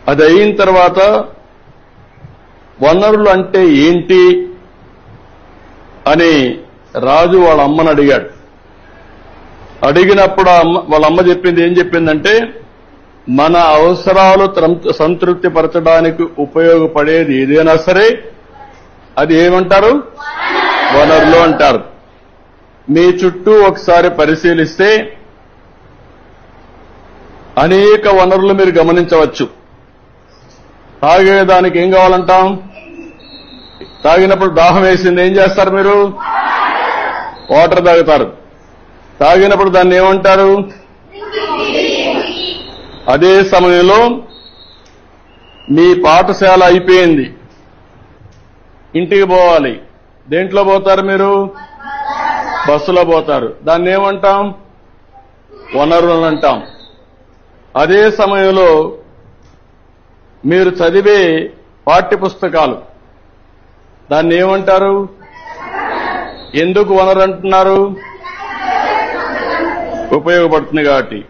అది అయిన తర్వాత వనరులు అంటే ఏంటి అని రాజు వాళ్ళ అమ్మని అడిగాడు. అడిగినప్పుడు వాళ్ళ అమ్మ చెప్పింది ఏం చెప్పిందంటే, మన అవసరాలు సంతృప్తి పరచడానికి ఉపయోగపడేది ఏదైనా సరే అది ఏమంటారు? వనరులు అంటారు. మీ చుట్టూ ఒకసారి పరిశీలిస్తే అనేక వనరులు మీరు గమనించవచ్చు. తాగేదానికి ఏం కావాలంటాం? తాగినప్పుడు దాహం వేసింది ఏం చేస్తారు మీరు? వాటర్ తాగుతారు. తాగినప్పుడు దాన్ని ఏమంటారు? అదే సమయంలో మీ పాఠశాల అయిపోయింది, ఇంటికి పోవాలి. దేంట్లో పోతారు మీరు? బస్సులో పోతారు. దాన్ని ఏమంటాం? వనరులు అంటాం. అదే సమయంలో మీరు చదివే పాఠ్యపుస్తకాలు, దాన్ని ఏమంటారు? ఎందుకు వనరు అంటున్నారు? ఉపయోగపడుతుంది కాబట్టి.